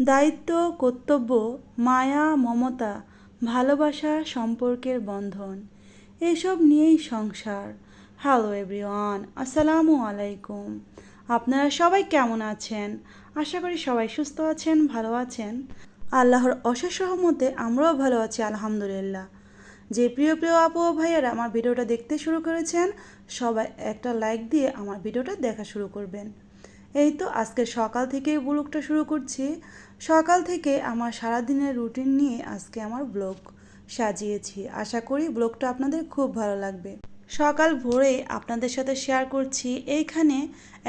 দায়িত্ব, কর্তব্য, মায়া, মমতা, ভালোবাসা, সম্পর্কের বন্ধন, এসব নিয়েই সংসার। হ্যালো এভরিওয়ান, আসসালামু আলাইকুম। আপনারা সবাই কেমন আছেন? আশা করি সবাই সুস্থ আছেন, ভালো আছেন। আল্লাহর অশেষ রহমতে আমরাও ভালো আছি আলহামদুলিল্লাহ। যে প্রিয় প্রিয় আপু ও ভাইয়েরা আমার ভিডিওটা দেখতে শুরু করেছেন, সবাই একটা লাইক দিয়ে আমার ভিডিওটা দেখা শুরু করবেন। এই তো আজকে সকাল থেকেই ব্লগটা শুরু করছি। সকাল থেকে আমার সারাদিনের রুটিন নিয়ে আজকে আমার ব্লগ সাজিয়েছি। আশা করি ব্লগটা আপনাদের খুব ভালো লাগবে। সকাল ভোরে আপনাদের সাথে শেয়ার করছি, এইখানে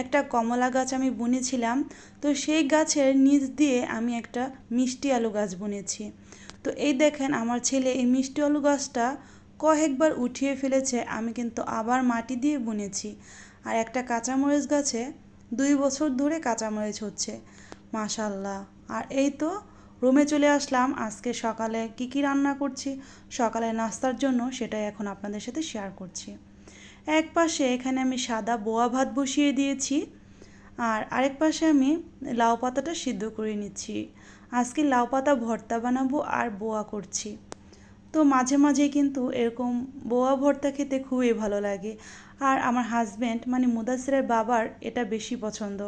একটা কমলা গাছ আমি বুনেছিলাম। তো সেই গাছের নিচ দিয়ে আমি একটা মিষ্টি আলু গাছ বুনেছি। তো এই দেখেন আমার ছেলে এই মিষ্টি আলু গাছটা কয়েকবার উঠিয়ে ফেলেছে। আমি কিন্তু আবার মাটি দিয়ে বুনেছি। আর একটা কাঁচামরিচ গাছে 2 বছর ধরে কাঁচামরিচ হচ্ছে, মাশাল্লাহ। আর এই তো রুমে চলে আসলাম। আজকে সকালে কি রান্না করছি সকালে নাস্তার জন্য, সেটাই এখন আপনাদের সাথে শেয়ার করছি। এক পাশে এখানে আমি সাদা বোয়া ভাত বসিয়ে দিয়েছি, আর আরেক পাশে আমি লাউ পাতাটা সিদ্ধ করে নিচ্ছি। আজকে লাউ পাতা ভর্তা বানাবো আর বোয়া করছি। তো মাঝে মাঝে কিন্তু এরকম বোয়া ভর্তা খেতে খুবই ভালো লাগে। আর আমার হাজব্যান্ড মানে মুদাসিরের বাবার এটা বেশি পছন্দ,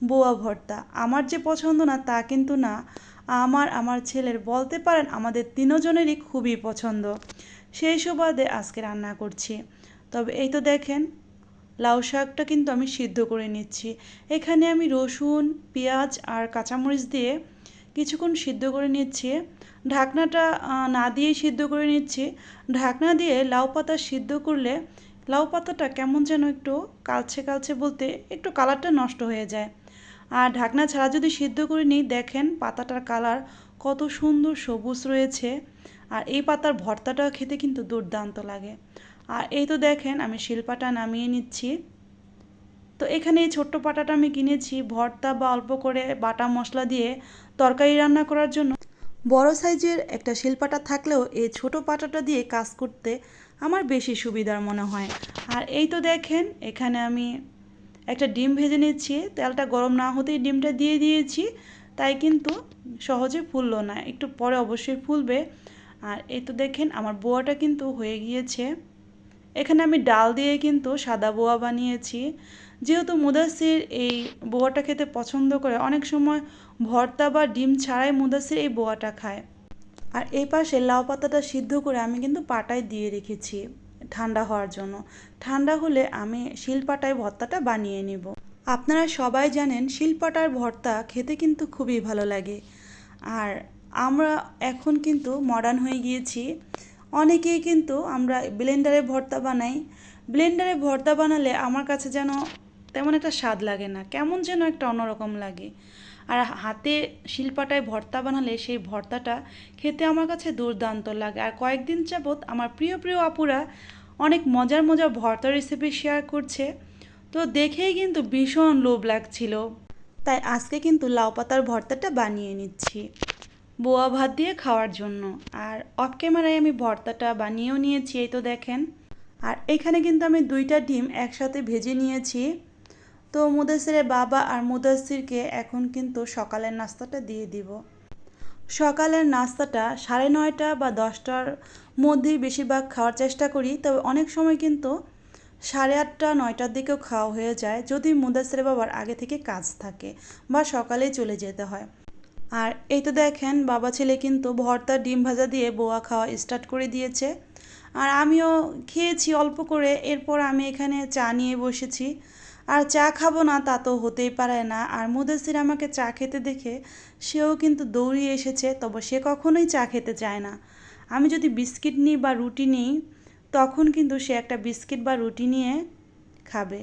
বোয়া ভর্তা। আমার যে পছন্দ না তা কিন্তু না, আমার ছেলের বলতে পারেন আমাদের তিনজনেরই খুবই পছন্দ। সেই সুবাদে আজকে রান্না করছি। তবে এই তো দেখেন লাউ শাকটা কিন্তু আমি সিদ্ধ করে নিচ্ছি। এখানে আমি রসুন, পেঁয়াজ আর কাঁচামরিচ দিয়ে কিছুক্ষণ সিদ্ধ করে নিচ্ছি। ঢাকনাটা না দিয়েই সিদ্ধ করে নিচ্ছি। ঢাকনা দিয়ে লাউ পাতা সিদ্ধ করলে লাউ পাতাটা কেমন যেন একটু কালচে কালচে বলতে একটু কালারটা নষ্ট হয়ে যায়। আর ঢাকনা ছাড়া যদি সিদ্ধ করে নিই, দেখেন পাতাটার কালার কত সুন্দর সবুজ রয়েছে। আর এই পাতার ভর্তাটাও খেতে কিন্তু দুর্দান্ত লাগে। আর এই তো দেখেন আমি শিলপাটা নামিয়ে নিচ্ছি। তো এখানে এই ছোট্ট পাটাটা আমি কিনেছি ভর্তা বা অল্প করে বাটা মশলা দিয়ে তরকারি রান্না করার জন্য। বড় সাইজের একটা শিলপাটা থাকলেও এই ছোট পাটাটা দিয়ে কাজ করতে আমার বেশি সুবিধার মনে হয়। আর এই তো দেখেন এখানে আমি একটা ডিম ভেজে নিচ্ছি। তেলটা গরম না হতেই ডিমটা দিয়ে দিয়েছি, তাই কিন্তু সহজে ফুললো না, একটু পরে অবশ্যই ফুলবে। আর এই তো দেখেন আমার বোয়াটা কিন্তু হয়ে গিয়েছে। এখানে আমি ডাল দিয়ে কিন্তু সাদা বোয়া বানিয়েছি। যেহেতু মুদাসির এই বোয়াটা খেতে পছন্দ করে, অনেক সময় ভর্তা বা ডিম ছাড়াই মুদাসির এই বোয়াটা খায়। আর এই পাশে লাউ পাতাটা সিদ্ধ করে আমি কিন্তু পাটায় দিয়ে রেখেছি ঠান্ডা হওয়ার জন্য। ঠান্ডা হলে আমি শিলপাটায় ভর্তাটা বানিয়ে নিব। আপনারা সবাই জানেন শিলপাটার ভর্তা খেতে কিন্তু খুবই ভালো লাগে। আর আমরা এখন কিন্তু মডার্ন হয়ে গিয়েছি, অনেকেই কিন্তু আমরা ব্লেন্ডারে ভর্তা বানাই। ব্লেন্ডারে ভর্তা বানালে আমার কাছে যেন তেমন একটা স্বাদ লাগে না, কেমন যেন একটা অন্যরকম লাগে। আর হাতে শিলপাটায় ভর্তা বানালে সেই ভর্তাটা খেতে আমার কাছে দুর্দান্ত লাগে। আর কয়েকদিন যাবৎ আমার প্রিয় প্রিয় আপুরা অনেক মজার মজার ভর্তা রেসিপি শেয়ার করছে। তো দেখেই কিন্তু ভীষণ লোভ লাগছিল, তাই আজকে কিন্তু লাউ পাতার ভর্তাটা বানিয়ে নিচ্ছি বোয়া ভাত দিয়ে খাওয়ার জন্য। আর অফ ক্যামেরায় আমি ভর্তাটা বানিয়েও নিয়েছি, এই তো দেখেন। আর এখানে কিন্তু আমি 2টা ডিম একসাথে ভেজে নিয়েছি। তো মুদাসিরের বাবা আর মুদাসিরকে এখন কিন্তু সকালের নাস্তাটা দিয়ে দিব। সকালের নাস্তাটা 9:30 বা 10টার মধ্যেই বেশিরভাগ খাওয়ার চেষ্টা করি। তবে অনেক সময় কিন্তু 8:30 9টার দিকেও খাওয়া হয়ে যায়, যদি মুদাসিরের বাবার আগে থেকে কাজ থাকে বা সকালেই চলে যেতে হয়। আর এই তো দেখেন বাবা ছেলে কিন্তু ভর্তা ডিম ভাজা দিয়ে বোয়া খাওয়া স্টার্ট করে দিয়েছে। আর আমিও খেয়েছি অল্প করে। এরপর আমি এখানে চা নিয়ে বসেছি। আর চা খাবো না তা তো হতেই পারে না। আর মুদাসির আমাকে চা খেতে দেখে সেও কিন্তু দৌড়িয়ে এসেছে, তবে সে কখনোই চা খেতে চায় না। আমি যদি বিস্কিট নিই বা রুটি নিই, তখন কিন্তু সে একটা বিস্কিট বা রুটি নিয়ে খাবে।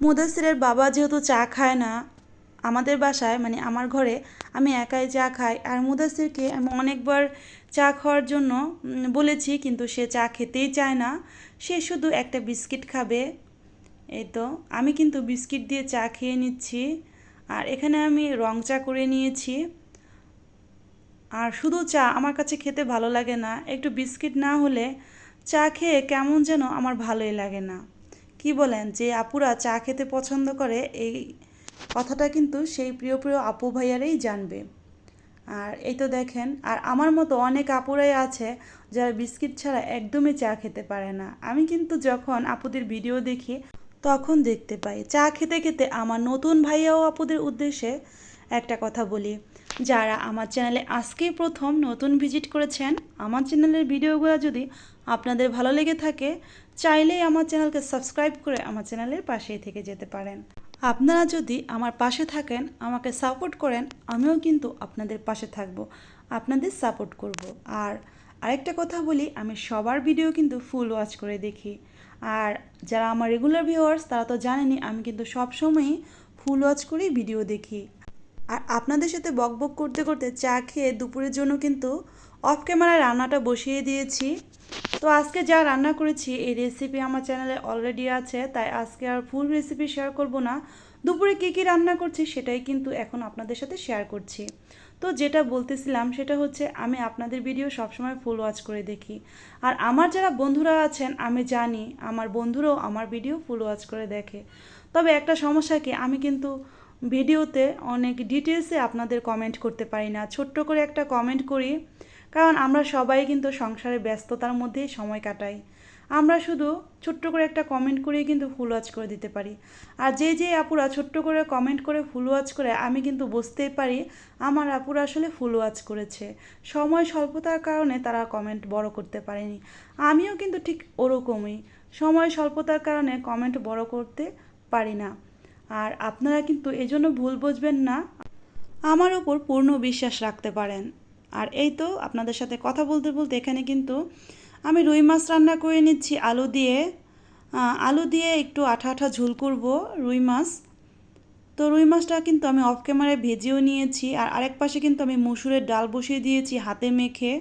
মুদাসিরের বাবা যেহেতু চা খায় না, আমাদের বাসায় মানে আমার ঘরে আমি একাই চা খাই। আর মুদাসিরকে আমি অনেকবার চা খাওয়ার জন্য বলেছি, কিন্তু সে চা খেতেই চায় না, সে শুধু একটা বিস্কিট খাবে। এই তো আমি কিন্তু বিস্কিট দিয়ে চা খেয়ে নিচ্ছি। আর এখানে আমি রং চা করে নিয়েছি। আর শুধু চা আমার কাছে খেতে ভালো লাগে না, একটু বিস্কিট না হলে চা খেয়ে কেমন যেন আমার ভালোই লাগে না। কি বলেন, যে আপুরা চা খেতে পছন্দ করে এই কথাটা কিন্তু সেই প্রিয় প্রিয় আপু ভাইয়ারাই জানবে। আর এই তো দেখেন, আর আমার মতো অনেক আপুরাই আছে যারা বিস্কিট ছাড়া একদমই চা খেতে পারে না। আমি কিন্তু যখন আপুদের ভিডিও দেখি তখন দেখতে পাই। চা খেতে খেতে আমার নতুন ভাইয়া ও আপুদের উদ্দেশ্যে একটা কথা বলি, যারা আমার চ্যানেলে আজকেই প্রথম নতুন ভিজিট করেছেন, আমার চ্যানেলের ভিডিওগুলো যদি আপনাদের ভালো লেগে থাকে, চাইলেই আমার চ্যানেলকে সাবস্ক্রাইব করে আমার চ্যানেলের পাশেই থেকে যেতে পারেন। আপনারা যদি আমার পাশে থাকেন, আমাকে সাপোর্ট করেন, আমিও কিন্তু আপনাদের পাশে থাকব, আপনাদের সাপোর্ট করব। আর আরেকটা কথা বলি, আমি সবার ভিডিও কিন্তু ফুল ওয়াচ করে দেখি। আর যারা আমার রেগুলার ভিউয়ার্স তারা তো জানেনই, আমি কিন্তু সবসময়ই ফুল ওয়াচ করেই ভিডিও দেখি। আর আপনাদের সাথে বকবক করতে করতে চা খেয়ে দুপুরের জন্য কিন্তু অফ ক্যামেরায় রান্নাটা বসিয়ে দিয়েছি। তো আজকে যা রান্না করেছি এই রেসিপি আমার চ্যানেলে অলরেডি আছে, তাই আজকে আর ফুল রেসিপি শেয়ার করব না। দুপুরে কী কী রান্না করছি সেটাই কিন্তু এখন আপনাদের সাথে শেয়ার করছি। তো যেটা বলতেছিলাম সেটা হচ্ছে, আমি আপনাদের ভিডিও সবসময় ফুল ওয়াচ করে দেখি। আর আমার যারা বন্ধুরা আছেন, আমি জানি আমার বন্ধুরাও আমার ভিডিও ফুল ওয়াচ করে দেখে। তবে একটা সমস্যা কি, আমি কিন্তু ভিডিওতে অনেক ডিটেলসে আপনাদের কমেন্ট করতে পারি না, ছোট্ট করে একটা কমেন্ট করি, কারণ আমরা সবাই কিন্তু সংসারের ব্যস্ততার মধ্যেই সময় কাটাই। আমরা শুধু ছোট্ট করে একটা কমেন্ট করেই কিন্তু ফুল ওয়াচ করে দিতে পারি। আর যে আপুরা ছোট্ট করে কমেন্ট করে ফুল ওয়াচ করে, আমি কিন্তু বুঝতেই পারি আমার আপুরা আসলে ফুল ওয়াচ করেছে। সময় স্বল্পতার কারণে তারা কমেন্ট বড় করতে পারেনি। আমিও কিন্তু ঠিক ওরকমই, সময় স্বল্পতার কারণে কমেন্ট বড় করতে পারি না। আর আপনারা কিন্তু এজন্য ভুল বুঝবেন না, আমার ওপর পূর্ণ বিশ্বাস রাখতে পারেন। আর এই তো আপনাদের সাথে কথা বলতে বলতে এখানে কিন্তু আমি রুই মাছ রান্না করে নিচ্ছি আলু দিয়ে একটু আঠা আঠা ঝোল করব রুই মাছ। তো রুই মাছটা কিন্তু আমি অফ ক্যামেরায় ভেজেও নিয়েছি। আর আরেক পাশে কিন্তু আমি মসুরের ডাল বসিয়ে দিয়েছি হাতে মেখে।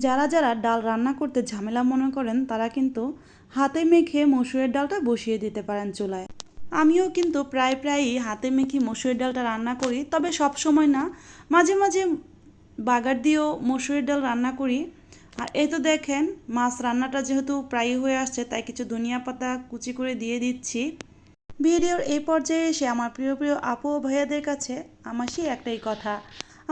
যারা যারা ডাল রান্না করতে ঝামেলা মনে করেন, তারা কিন্তু হাতে মেখে মসুরের ডালটা বসিয়ে দিতে পারেন চুলায়। আমিও কিন্তু প্রায়ই হাতে মেখে মসুরের ডালটা রান্না করি, তবে সব সময় না, মাঝে মাঝে বাগার দিয়েও মসুরের ডাল রান্না করি। আর এই তো দেখেন, মাছ রান্নাটা যেহেতু প্রায় হয়ে আসছে, তাই কিছু ধনিয়া পাতা কুচি করে দিয়ে দিচ্ছি। ভিডিওর এই পর্যায়ে এসে আমার প্রিয় প্রিয় আপু ও ভাইয়াদের কাছে আমার সেই একটাই কথা,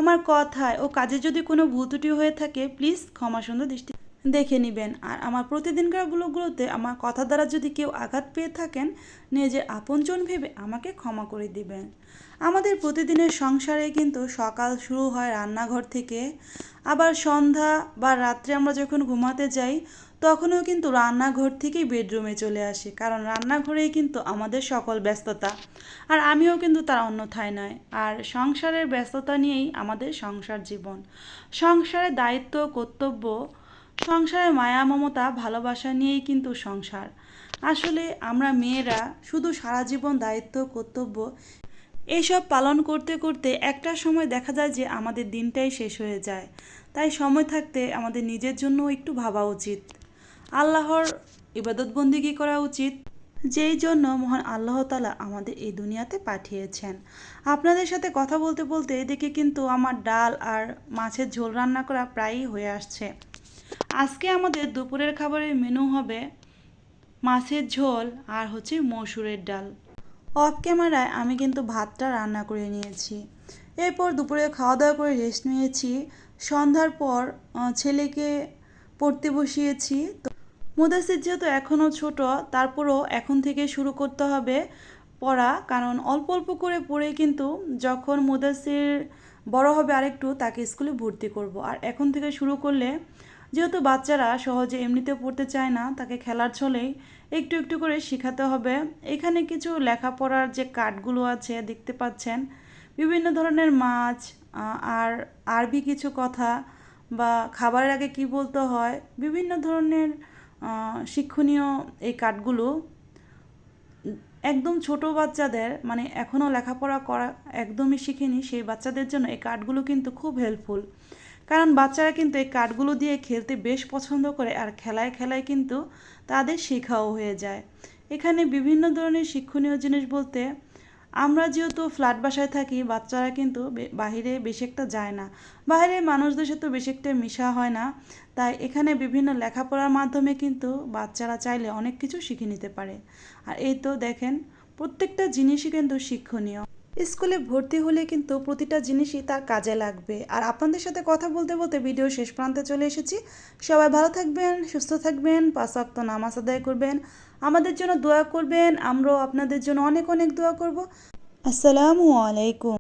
আমার কথায় ও কাজে যদি কোনো ভুল ত্রুটি হয়ে থাকে, প্লিজ ক্ষমা সুন্দর দৃষ্টি দেখে নেবেন। আর আমার প্রতিদিনকার ব্লগগুলোতে আমার কথা দ্বারা যদি কেউ আঘাত পেয়ে থাকেন, নিজের আপনজন ভেবে আমাকে ক্ষমা করে দিবেন। আমাদের প্রতিদিনের সংসারে কিন্তু সকাল শুরু হয় রান্নাঘর থেকে, আবার সন্ধ্যা বা রাত্রে আমরা যখন ঘুমাতে যাই তখনও কিন্তু রান্নাঘর থেকেই বেডরুমে চলে আসি, কারণ রান্নাঘরেই কিন্তু আমাদের সকল ব্যস্ততা। আর আমিও কিন্তু তার অন্যথায় নয়। আর সংসারের ব্যস্ততা নিয়েই আমাদের সংসার জীবন, সংসারের দায়িত্ব কর্তব্য, সংসারের মায়া মমতা ভালোবাসা নিয়েই কিন্তু সংসার। আসলে আমরা মেয়েরা শুধু সারা জীবন দায়িত্ব কর্তব্য এইসব পালন করতে করতে একটা সময় দেখা যায় যে আমাদের দিনটাই শেষ হয়ে যায়। তাই সময় থাকতে আমাদের নিজের জন্য একটু ভাবা উচিত, আল্লাহর ইবাদত বন্দিগি করা উচিত, যেই জন্য মহান আল্লাহ তাআলা আমাদের এই দুনিয়াতে পাঠিয়েছেন। আপনাদের সাথে কথা বলতে বলতে এদিকে কিন্তু আমার ডাল আর মাছের ঝোল রান্না করা প্রায়ই হয়ে আসছে। আজকে আমাদের দুপুরের খাবারের মেনু হবে মাছের ঝোল আর হচ্ছে মসুরের ডাল। অফ ক্যামেরায় আমি কিন্তু ভাতটা রান্না করে নিয়েছি। এরপর দুপুরে খাওয়া দাওয়া করে রেস্ট নিয়েছি। সন্ধ্যার পর ছেলেকে পড়তে বসিয়েছি। তো মুদাসির যেহেতু এখনও ছোট, তারপরও এখন থেকে শুরু করতে হবে পড়া, কারণ অল্প অল্প করে পড়ে কিন্তু যখন মুদাসির বড় হবে আরেকটু, তাকে স্কুলে ভর্তি করব। আর এখন থেকে শুরু করলে, যেহেতু বাচ্চারা সহজে এমনিতে পড়তে চায় না, তাকে খেলার ছলেই একটু একটু করে শেখাতে হবে। এখানে কিছু লেখাপড়ার যে কার্ডগুলো আছে দেখতে পাচ্ছেন, বিভিন্ন ধরনের মাছ আর আরবি কিছু কথা, বা খাবারের আগে কি বলতে হয়, বিভিন্ন ধরনের শিক্ষণীয় এই কার্ডগুলো একদম ছোট বাচ্চাদের, মানে এখনও লেখাপড়া করা একদমই শিখেনি সেই বাচ্চাদের জন্য এই কার্ডগুলো কিন্তু খুব হেল্পফুল। কারণ বাচ্চারা কিন্তু এই কার্ডগুলো দিয়ে খেলতে বেশ পছন্দ করে, আর খেলায় খেলায় কিন্তু তাদের শেখাও হয়ে যায়। এখানে বিভিন্ন ধরনের শিক্ষণীয় জিনিস বলতে, আমরা যেহেতু ফ্ল্যাট বাসায় থাকি, বাচ্চারা কিন্তু বাহিরে বেশি একটা যায় না, বাইরের মানুষদের সাথে বেশি একটা মিশা হয় না, তাই এখানে বিভিন্ন লেখাপড়ার মাধ্যমে কিন্তু বাচ্চারা চাইলে অনেক কিছু শিখে নিতে পারে। আর এই তো দেখেন, প্রত্যেকটা জিনিসই কিন্তু শিক্ষণীয়। স্কুলে ভর্তি হলে কিন্তু প্রতিটা জিনিসই তার কাজে লাগবে। আর আপনাদের সাথে কথা বলতে বলতে ভিডিও শেষ প্রান্তে চলে এসেছি। সবাই ভালো থাকবেন, সুস্থ থাকবেন, 5 ওয়াক্ত নামাজ আদায় করবেন, আমাদের জন্য দোয়া করবেন, আমরাও আপনাদের জন্য অনেক অনেক দোয়া করব। আসসালামু আলাইকুম।